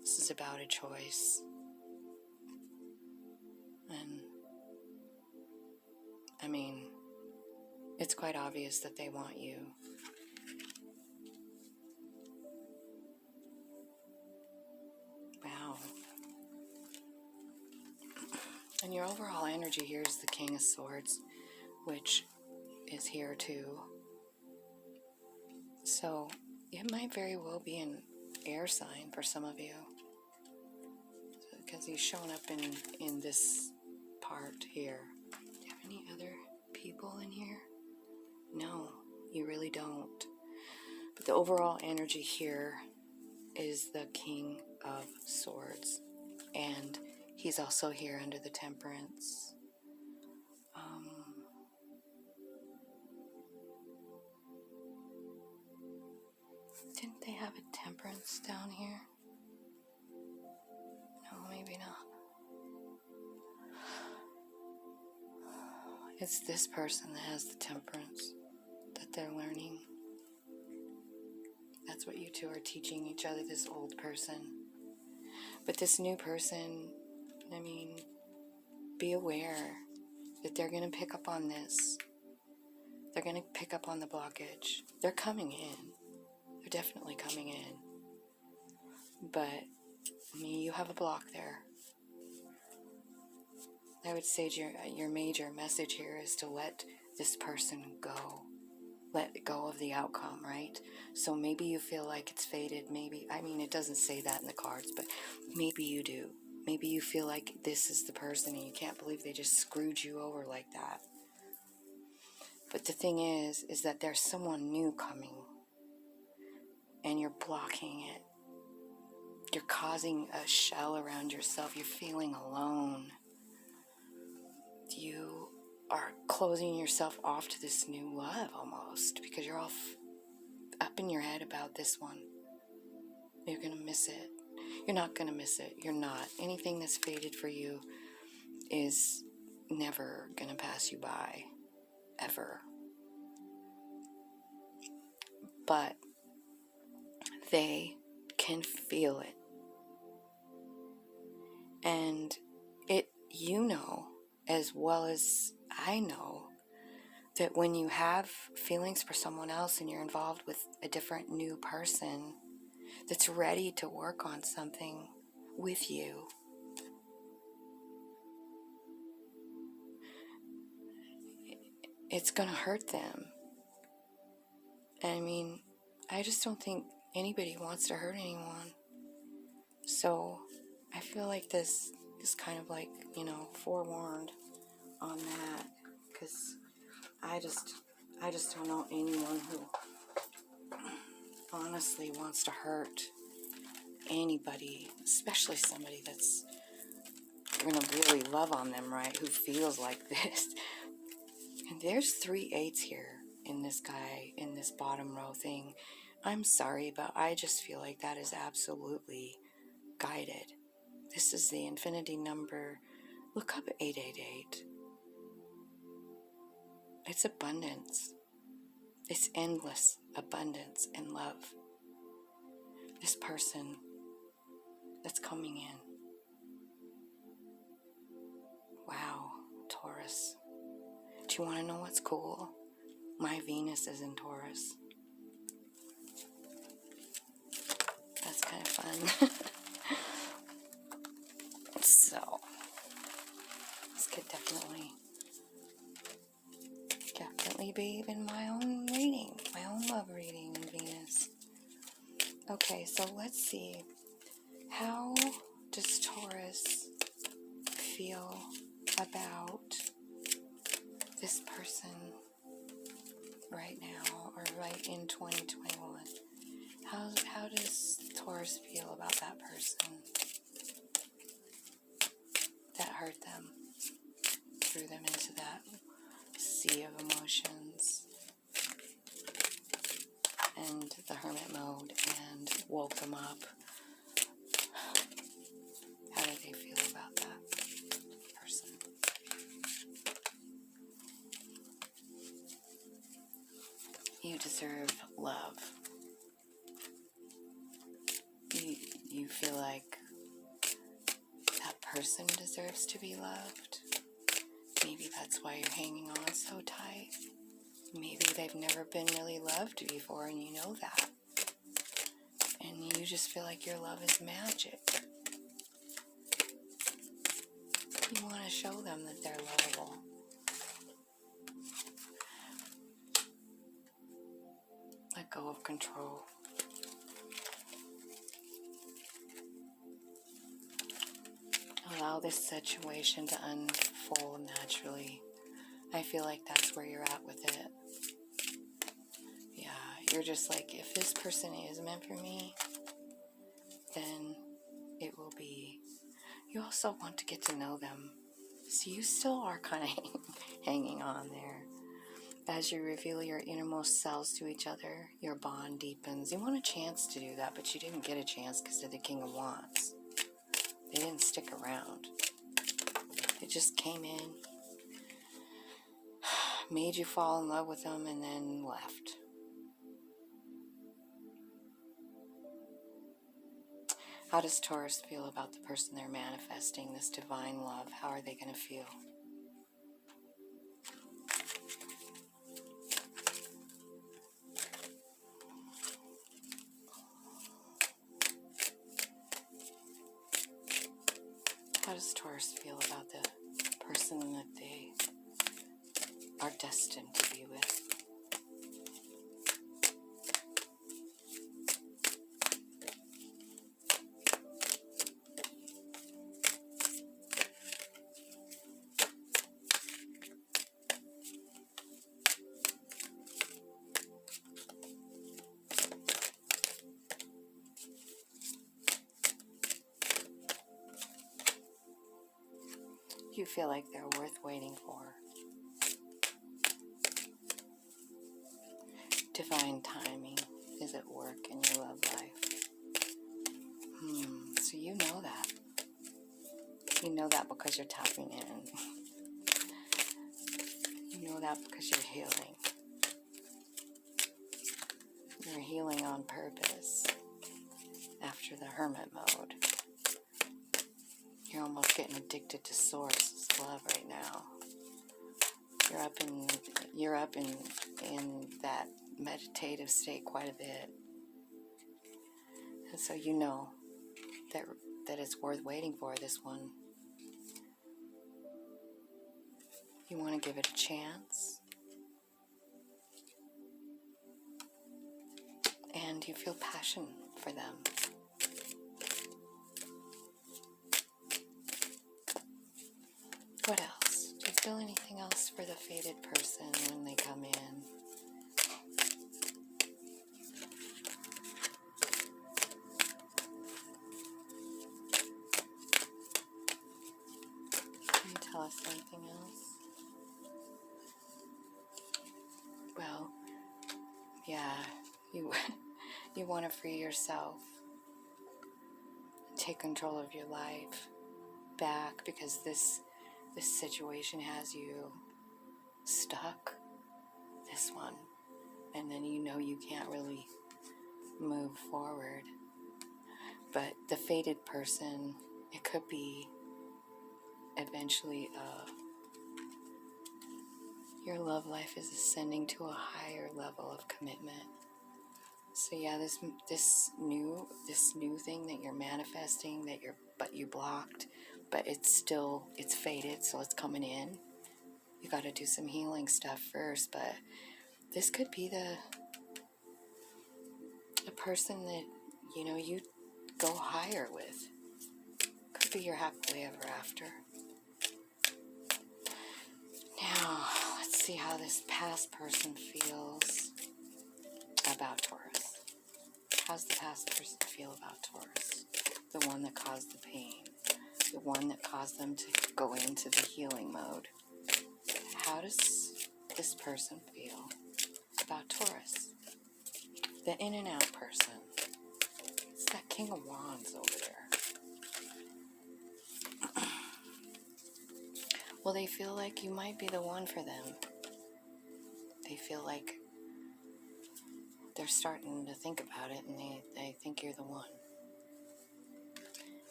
This is about a choice. And I mean, it's quite obvious that they want you. Wow. And your overall energy here is the King of Swords, which is here too. So it might very well be an air sign for some of you, because he's shown up in this part here. Do you have any other people in here? No, you really don't. But the overall energy here is the King of Swords, and he's also here under the Temperance. Didn't they have a Temperance down here? No, maybe not. It's this person that has the Temperance that they're learning. That's what you two are teaching each other, this old person. But this new person, I mean, be aware that they're going to pick up on this. They're going to pick up on the blockage. They're coming in. They're definitely coming in. But, I mean, you have a block there. I would say your major message here is to let this person go. Let go of the outcome, right? So maybe you feel like it's fated. Maybe, I mean, it doesn't say that in the cards, but maybe you do. Maybe you feel like this is the person and you can't believe they just screwed you over like that. But the thing is that there's someone new coming and you're blocking it. You're causing a shell around yourself. You're feeling alone. You are closing yourself off to this new love almost, because you're all up in your head about this one. You're going to miss it. You're not going to miss it. You're not. Anything that's fated for you is never going to pass you by, ever. But they can feel it. And you know, as well as I know, that when you have feelings for someone else and you're involved with a different new person that's ready to work on something with you, it's going to hurt them. I mean, I just don't think anybody wants to hurt anyone. So I feel like this is kind of like, forewarned on that, because I just don't know anyone who honestly wants to hurt anybody, especially somebody that's going to really love on them, right, who feels like this. And there's 3 8s here in this guy, in this bottom row thing. I'm sorry, but I just feel like that is absolutely guided. This is the infinity number. Look up 888. It's abundance. It's endless abundance and love. This person that's coming in. Wow, Taurus. Do you want to know what's cool? My Venus is in Taurus. That's kind of fun. So, this could definitely be even my own reading, my own love reading in Venus. Okay, so let's see. How does Taurus feel about this person right now, or right in 2021? How does Taurus feel about that person that hurt them, threw them into that sea of emotions and the hermit mode and woke them up? How do they feel about that person? deserve love. You feel like that person deserves to be loved. Maybe that's why you're hanging on so tight. Maybe they've never been really loved before and you know that. And you just feel like your love is magic. You want to show them that they're lovable. Let go of control. Allow this situation to unfold naturally. I feel like that's where you're at with it. Yeah, you're just like, if this person is meant for me, then it will be. You also want to get to know them. So you still are kind of hanging on there. As you reveal your innermost selves to each other, your bond deepens. You want a chance to do that, but you didn't get a chance because they're the King of Wands. They didn't stick around. It just came in, made you fall in love with them, and then left. How does Taurus feel about the person they're manifesting, this divine love? How are they going to feel? How does Taurus feel about the person that they are destined to be with? You feel like they're worth waiting for. Divine timing is at work in your love life. So you know that. You know that because you're tapping in. You know that because you're healing. You're healing on purpose after the hermit mode. You're almost getting addicted to Source's love right now. You're up in that meditative state quite a bit. And so you know that it's worth waiting for, this one. You want to give it a chance. And you feel passion for them. What else? Do you feel anything else for the fated person when they come in? Can you tell us anything else? Well, yeah, you want to free yourself. Take control of your life back because this situation has you stuck. This one. And then you know you can't really move forward. But the fated person, it could be eventually your love life is ascending to a higher level of commitment. So yeah, this new thing that you're manifesting but you blocked, but it's faded, so it's coming in. You got to do some healing stuff first, but this could be the person that you go higher with. Could be your happily ever after. Now, let's see how this past person feels about Taurus. How's the past person feel about Taurus? The one that caused the pain. The one that caused them to go into the healing mode. How does this person feel about Taurus? The in and out person. It's that King of Wands over there. Well, they feel like you might be the one for them. They feel like they're starting to think about it, and they think you're the one.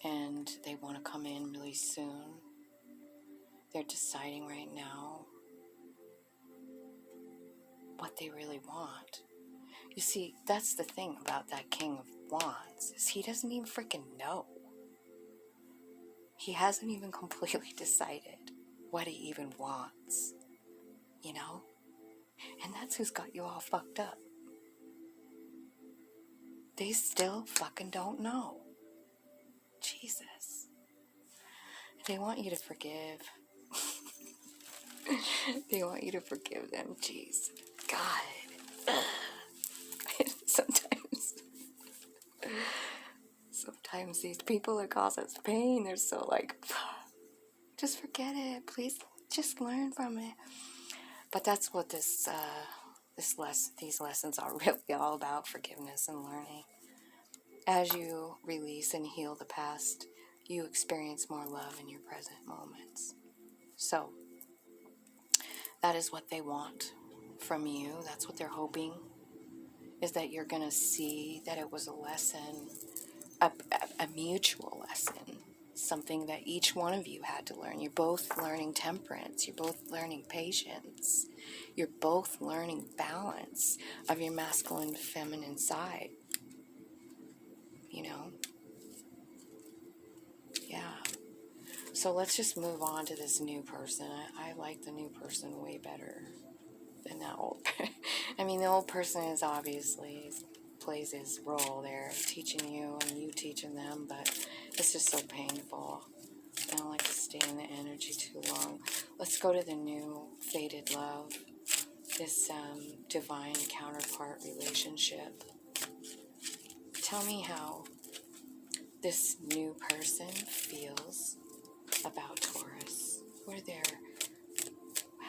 And they want to come in really soon. They're deciding right now what they really want. You see, that's the thing about that King of Wands, is he doesn't even freaking know. He hasn't even completely decided what he even wants, you know? And that's who's got you all fucked up. They still fucking don't know. Jesus. They want you to forgive. They want you to forgive them. Jeez. God. Sometimes these people that cause us pain, they're so like, just forget it. Please, just learn from it. But that's what these lessons are really all about: forgiveness and learning. As you release and heal the past, you experience more love in your present moments. So that is what they want from you. That's what they're hoping, is that you're going to see that it was a lesson, a mutual lesson, something that each one of you had to learn. You're both learning temperance. You're both learning patience. You're both learning balance of your masculine and feminine side. You know? Yeah. So let's just move on to this new person. I like the new person way better than that old. I mean, the old person is obviously plays his role there, teaching you and you teaching them, but it's just so painful. I don't like to stay in the energy too long. Let's go to the new fated love, this divine counterpart relationship. Tell me how this new person feels about Taurus.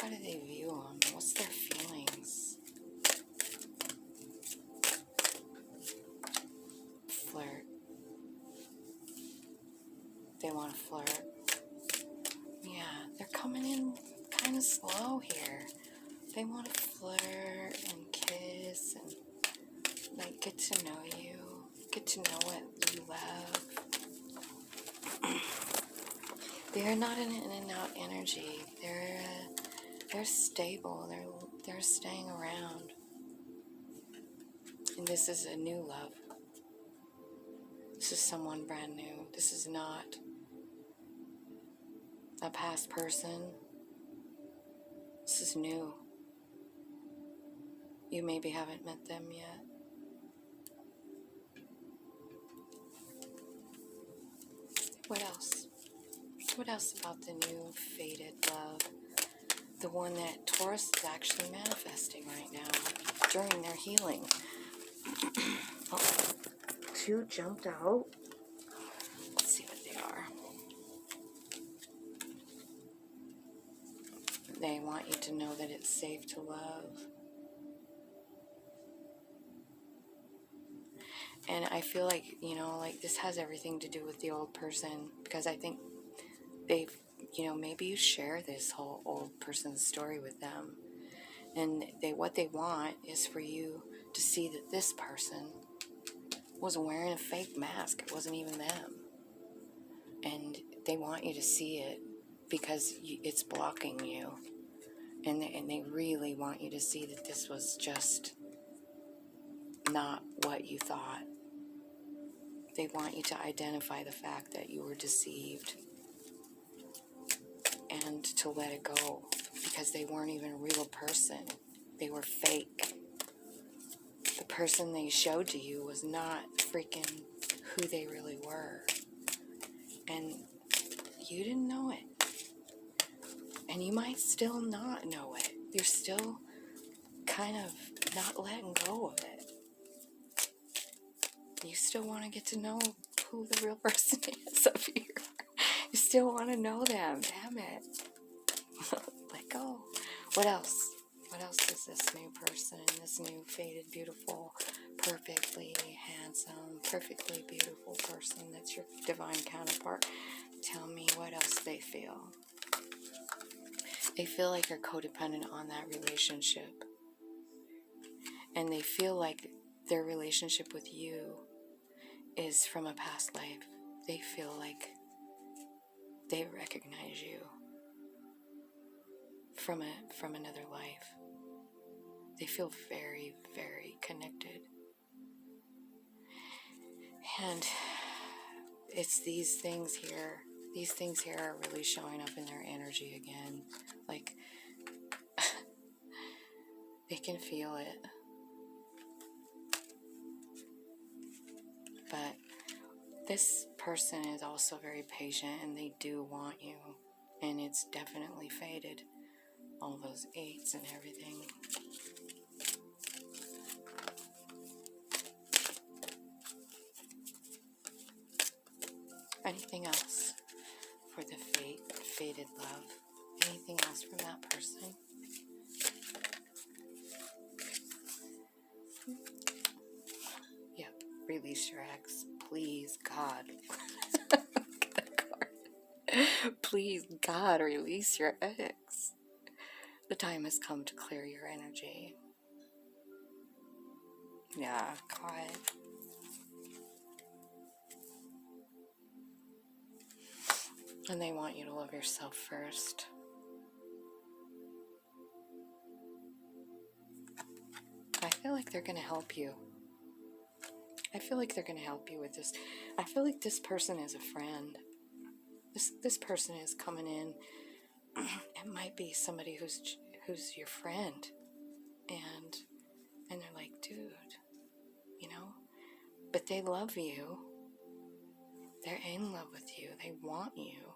How do they view him? What's their feelings? Flirt. They want to flirt. Yeah, they're coming in kind of slow here. They want to flirt and kiss and like get to know you, get to know what you love. They're not in and out energy. They're stable. They're staying around. And this is a new love. This is someone brand new. This is not a past person. This is new. You maybe haven't met them yet. What else? What else about the new fated love? The one that Taurus is actually manifesting right now during their healing. Oh, two jumped out. Let's see what they are. They want you to know that it's safe to love. And I feel like, like this has everything to do with the old person, because I think they've, maybe you share this whole old person's story with them. And what they want is for you to see that this person was wearing a fake mask. It wasn't even them. And they want you to see it because it's blocking you. And they really want you to see that this was just not what you thought. They want you to identify the fact that you were deceived and to let it go, because they weren't even a real person. They were fake. The person they showed to you was not freaking who they really were. And you didn't know it. And you might still not know it. You're still kind of not letting go of it. You still want to get to know who the real person is up here. You still want to know them. Damn it. Let go. What else? What else is this new person, this new fated, beautiful, perfectly handsome, perfectly beautiful person that's your divine counterpart? Tell me what else they feel. They feel like you're codependent on that relationship. And they feel like their relationship with you is from a past life. They feel like they recognize you from another life. They feel very, very connected. And it's these things here are really showing up in their energy again. Like, they can feel it. But this person is also very patient, and they do want you. And it's definitely faded. All those 8s and everything. Anything else for the faded love? Anything else from that person? Yep. Release your ex. Please, God. Please, God, release your ex. The time has come to clear your energy. Yeah, God. And they want you to love yourself first. I feel like they're going to help you. I feel like they're going to help you with this. I feel like this person is a friend. This person is coming in. It might be somebody who's your friend. And they're like, dude, but they love you. They're in love with you. They want you.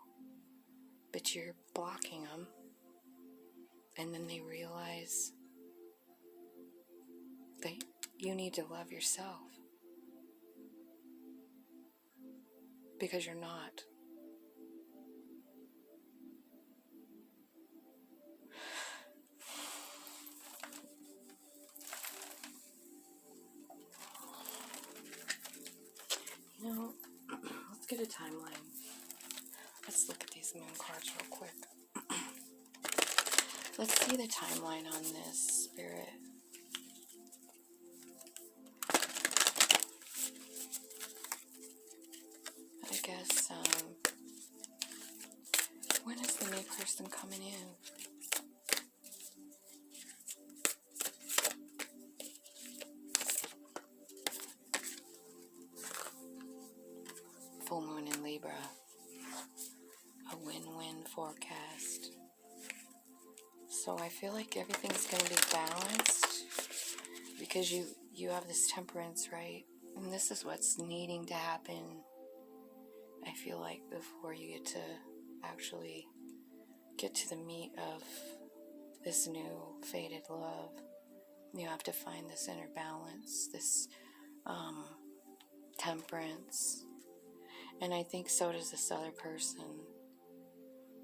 But you're blocking them. And then they realize that you need to love yourself. Because you're not. Let's get a timeline. Let's look at these moon cards real quick. Let's see the timeline on this, Spirit. I guess, when is the new person coming in? Full moon in Libra. A win-win forecast. So I feel like everything's going to be balanced because you have this temperance, right? And this is what's needing to happen, I feel like, before you get to actually get to the meat of this new faded love. You have to find this inner balance, this temperance. And I think so does this other person.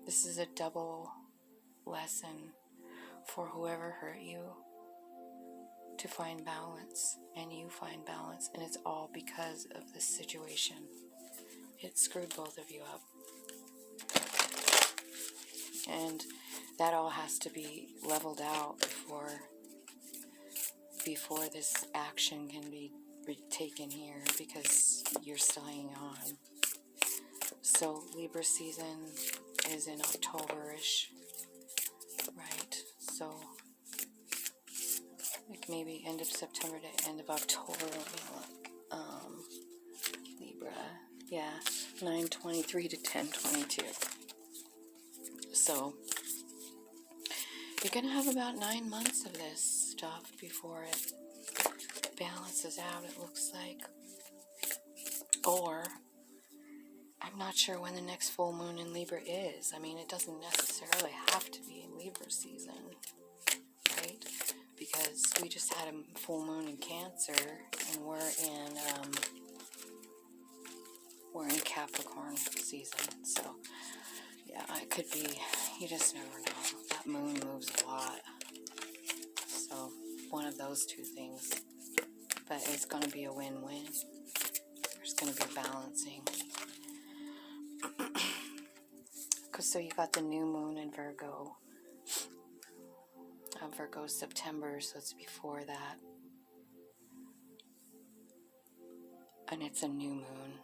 This is a double lesson for whoever hurt you to find balance, and you find balance, and it's all because of this situation. It screwed both of you up. And that all has to be leveled out before this action can be taken here, because you're still hanging on. So Libra season is in October-ish, right? So like maybe end of September to end of October. Let me look. Libra, yeah, 9/23 to 10/22. So you're gonna have about 9 months of this stuff before it balances out, it looks like. Or I'm not sure when the next full moon in Libra is. I mean, it doesn't necessarily have to be in Libra season, right? Because we just had a full moon in Cancer, and we're in Capricorn season. So yeah, it could be. You just never know. That moon moves a lot. So one of those two things. But it's going to be a win-win. There's going to be balancing. So you got the new moon in Virgo. Virgo's September, so it's before that. and it's a new moon.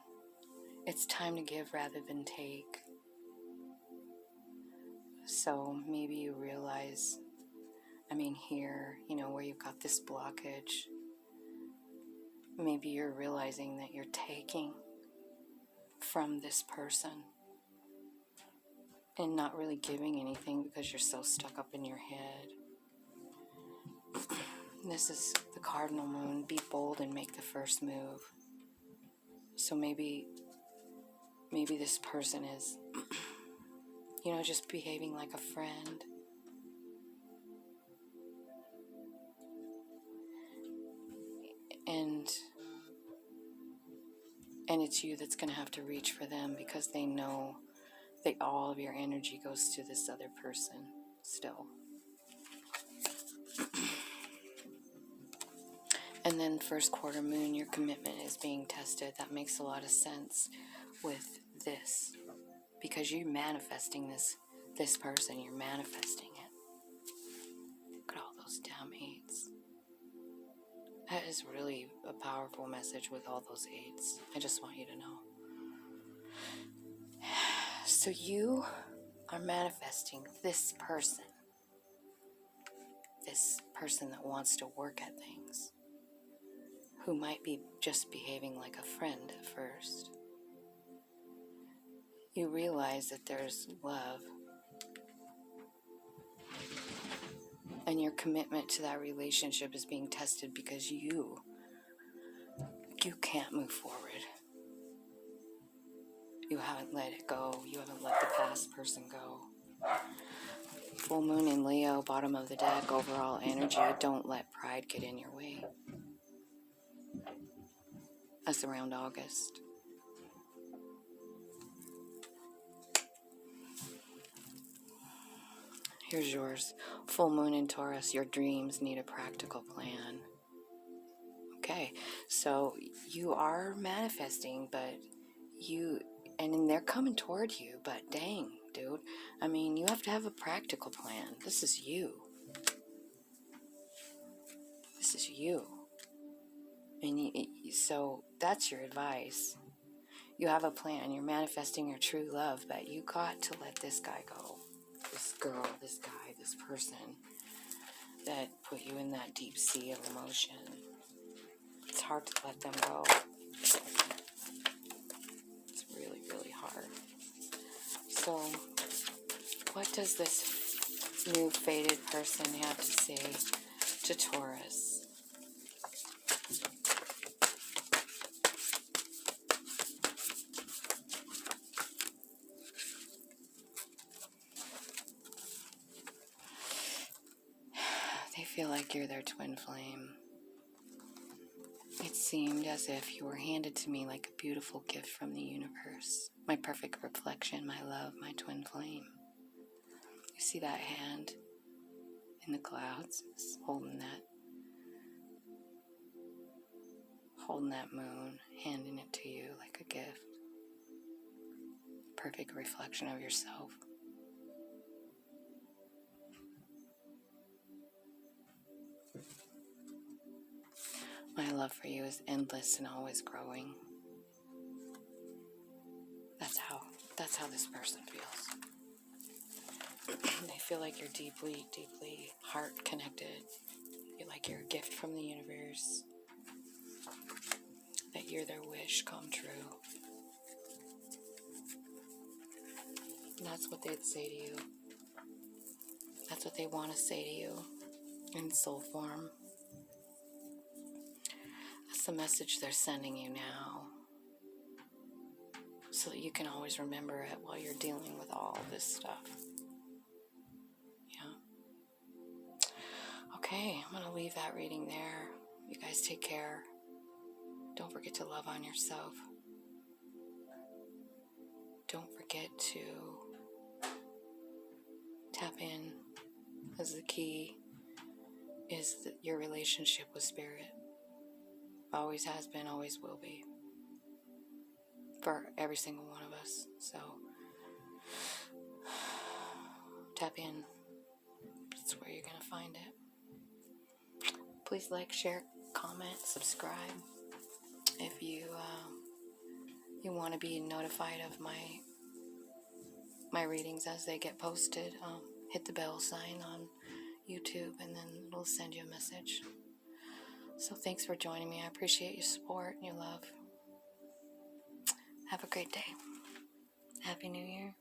It's time to give rather than take. So maybe you realize, here, where you've got this blockage, maybe you're realizing that you're taking from this person and not really giving anything because you're so stuck up in your head. This is the cardinal moon. Be bold and make the first move. So maybe this person is, just behaving like a friend. And it's you that's going to have to reach for them because they know that all of your energy goes to this other person still. And then first quarter moon, your commitment is being tested. That makes a lot of sense with this because you're manifesting this person. You're manifesting it. Look at all those damn 8s. That is really a powerful message with all those 8s. I just want you to know. So you are manifesting this person that wants to work at things, who might be just behaving like a friend at first. You realize that there's love, and your commitment to that relationship is being tested because you can't move forward. You haven't let it go. You haven't let the past person go. Full moon in Leo, bottom of the deck, overall energy. Don't let pride get in your way. That's around August. Here's yours. Full moon in Taurus. Your dreams need a practical plan. Okay, so you are manifesting, and they're coming toward you, but dang, dude. You have to have a practical plan. This is you. This is you. And so that's your advice. You have a plan. You're manifesting your true love, but you got to let this guy go. This girl, this guy, this person that put you in that deep sea of emotion. It's hard to let them go. It's really, really hard. So, what does this new fated person have to say to Taurus? They feel like you're their twin flame. It seemed as if you were handed to me like a beautiful gift from the universe. My perfect reflection, my love, my twin flame. You see that hand in the clouds, holding that moon, handing it to you like a gift. Perfect reflection of yourself. My love for you is endless and always growing. That's how this person feels. They feel like you're deeply, deeply heart connected. Feel like you're a gift from the universe. That you're their wish come true. And that's what they'd say to you. That's what they want to say to you in soul form. That's the message they're sending you now. So that you can always remember it while you're dealing with all this stuff. Yeah. Okay, I'm going to leave that reading there. You guys take care. Don't forget to love on yourself. Don't forget to tap in, as the key is your relationship with Spirit. Always has been, always will be. For every single one of us. So, tap in. That's where you're going to find it. Please like, share, comment, subscribe. If you you want to be notified of my readings as they get posted, hit the bell sign on YouTube, and then it'll send you a message. So thanks for joining me. I appreciate your support and your love. Have a great day. Happy New Year.